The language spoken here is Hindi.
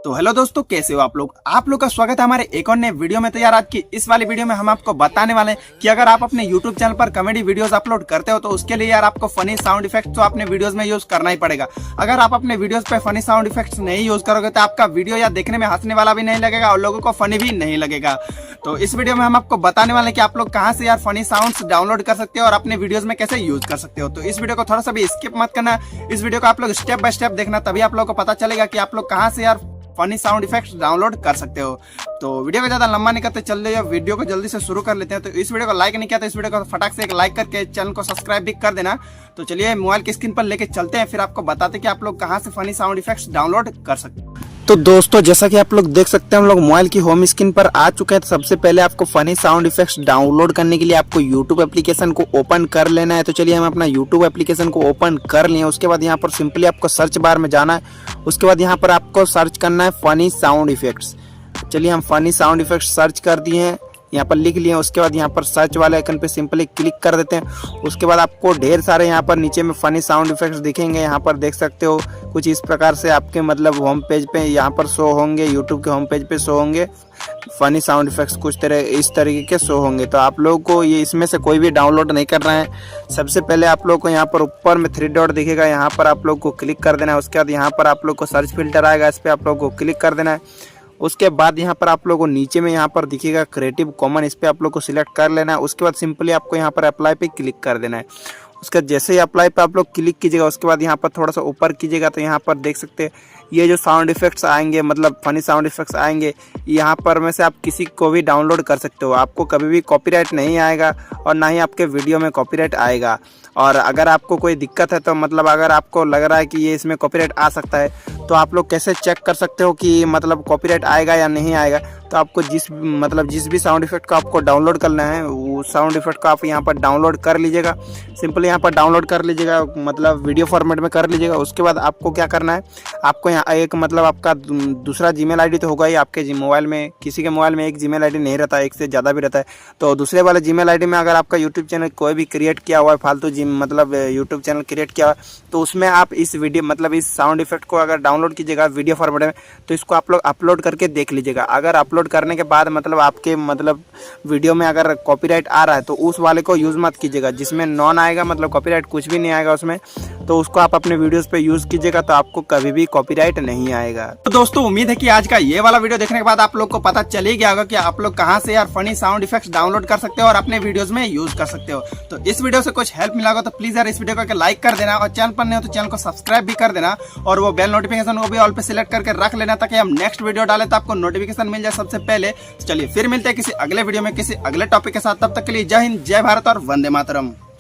तो हेलो दोस्तों, कैसे हो आप लोग का स्वागत है हमारे एक और नए वीडियो में। तो यार आज की इस वाली वीडियो में हम आपको बताने वाले हैं कि अगर आप अपने YouTube चैनल पर कॉमेडी वीडियोस अपलोड करते हो तो उसके लिए यार आपको फनी साउंड इफेक्ट तो अपने वीडियोस में यूज करना ही पड़ेगा। अगर आप अपने वीडियोस पे फनी साउंड इफेक्ट्स नहीं यूज करोगे तो आपका वीडियो यार देखने में हंसने वाला भी नहीं लगेगा और लोगों को फनी भी नहीं लगेगा। तो इस वीडियो में हम आपको बताने वाले हैं कि आप लोग कहाँ से यार फनी साउंड्स डाउनलोड कर सकते हो और अपने वीडियोस में कैसे यूज कर सकते हो। तो इस वीडियो को थोड़ा सा भी स्किप मत करना, इस वीडियो को आप लोग स्टेप बाय स्टेप देखना, तभी आप लोगों को पता चलेगा कि आप लोग कहाँ से यार फनी साउंड इफेक्ट्स डाउनलोड कर सकते हो। तो वीडियो को ज्यादा लंबा नहीं करते, चल रही है वीडियो को जल्दी से शुरू कर लेते हैं। तो इस वीडियो को लाइक नहीं किया तो इस वीडियो को फटाक से एक लाइक करके चैनल को सब्सक्राइब भी कर देना। तो चलिए मोबाइल की स्क्रीन पर लेके चलते हैं, फिर आपको बताते हैं कि आप लोग कहाँ से फनी साउंड इफेक्ट्स डाउनलोड कर सकते हैं। तो दोस्तों जैसा कि आप लोग देख सकते हैं हम लोग मोबाइल की होम स्क्रीन पर आ चुके हैं। तो सबसे पहले आपको फनी साउंड इफेक्ट्स डाउनलोड करने के लिए आपको YouTube एप्लीकेशन को ओपन कर लेना है। तो चलिए हम अपना YouTube एप्लीकेशन को ओपन कर लिए। उसके बाद यहाँ पर सिंपली आपको सर्च बार में जाना है। उसके बाद यहाँ पर आपको सर्च करना है फनी साउंड इफेक्ट्स। चलिए हम फनी साउंड इफेक्ट्स सर्च कर दिए हैं, यहाँ पर लिख लिए। उसके बाद यहाँ पर सर्च वाले आइकन पे सिंपली क्लिक कर देते हैं। उसके बाद आपको ढेर सारे यहाँ पर नीचे में फनी साउंड इफेक्ट्स दिखेंगे। यहाँ पर देख सकते हो कुछ इस प्रकार से आपके मतलब होम पेज पे यहाँ पर शो होंगे, यूट्यूब के होम पेज पे शो होंगे फनी साउंड इफेक्ट्स, कुछ तरह इस तरीके के शो होंगे। तो आप लोगों को ये इसमें से कोई भी डाउनलोड नहीं करना है। सबसे पहले आप लोग को यहाँ पर ऊपर में 3 डॉट दिखेगा, यहाँ पर आप लोग को क्लिक कर देना है। उसके बाद यहाँ पर आप लोग को सर्च फिल्टर आएगा, इस पर आप लोग को क्लिक कर देना है। उसके बाद यहाँ पर आप लोगों को नीचे में यहाँ पर दिखेगा क्रिएटिव कॉमन, इस पर आप लोग को सिलेक्ट कर लेना है। उसके बाद सिंपली आपको यहाँ पर अप्लाई पे क्लिक कर देना है। उसका जैसे ही अप्लाई पे आप लोग क्लिक कीजिएगा, उसके बाद यहाँ पर थोड़ा सा ऊपर कीजिएगा तो यहाँ पर देख सकते हैं ये जो साउंड इफेक्ट्स आएंगे, मतलब फनी साउंड इफेक्ट्स आएंगे, यहाँ पर में से आप किसी को भी डाउनलोड कर सकते हो। आपको कभी भी कॉपीराइट नहीं आएगा और ना ही आपके वीडियो में कॉपीराइट आएगा। और अगर आपको कोई दिक्कत है तो मतलब अगर आपको लग रहा है कि ये इसमें कॉपीराइट आ सकता है तो आप लोग कैसे चेक कर सकते हो कि मतलब कॉपीराइट आएगा या नहीं आएगा। तो आपको जिस भी साउंड इफेक्ट को आपको डाउनलोड करना है वो साउंड इफेक्ट को आप यहाँ पर डाउनलोड कर लीजिएगा। सिंपली यहाँ पर डाउनलोड कर लीजिएगा, मतलब वीडियो फॉर्मेट में कर लीजिएगा। उसके बाद आपको क्या करना है, आपको यहाँ एक मतलब आपका दूसरा जीमेल आईडी तो होगा ही आपके मोबाइल में। किसी के मोबाइल में एक जीमेल आईडी नहीं रहता, एक से ज़्यादा भी रहता है। तो दूसरे वाले जीमेल आईडी में अगर आपका यूट्यूब चैनल कोई भी क्रिएट किया हुआ है, फालतू यूट्यूब चैनल क्रिएट किया हुआ है, तो उसमें आप इस वीडियो इस साउंड इफेक्ट को अगर डाउनलोड कीजिएगा वीडियो फॉर्मेट में तो इसको आप लोग अपलोड करके देख लीजिएगा। अगर अपलोड करने के बाद आपके वीडियो में अगर कॉपीराइट आ रहा है तो उस वाले को यूज़ मत कीजिएगा, जिसमें नॉन आएगा, मतलब कॉपीराइट कुछ भी नहीं आएगा उसमें, तो उसको आप अपने वीडियोस पे यूज़ कीजिएगा तो आपको कभी भी कॉपीराइट नहीं आएगा। तो दोस्तों उम्मीद है कि आज का ये वाला वीडियो देखने के बाद आप लोग को पता चल ही गया होगा कि आप लोग कहाँ से यार फनी साउंड इफेक्ट्स डाउनलोड कर सकते हो और अपने वीडियोस में यूज कर सकते हो। तो इस वीडियो से कुछ हेल्प मिला होगा तो प्लीज यार इस वीडियो को लाइक कर देना और चैनल पर नहीं हो तो चैनल को सब्सक्राइब भी कर देना और वो बेल नोटिफिकेशन को भी ऑल पे सिलेक्ट करके रख लेना ताकि हम नेक्स्ट वीडियो डाले तो आपको नोटिफिकेशन मिल जाए सबसे पहले। चलिए फिर मिलते हैं किसी अगले वीडियो में किसी अगले टॉपिक के साथ, तब तक के लिए जय हिंद, जय भारत और वंदे मातरम।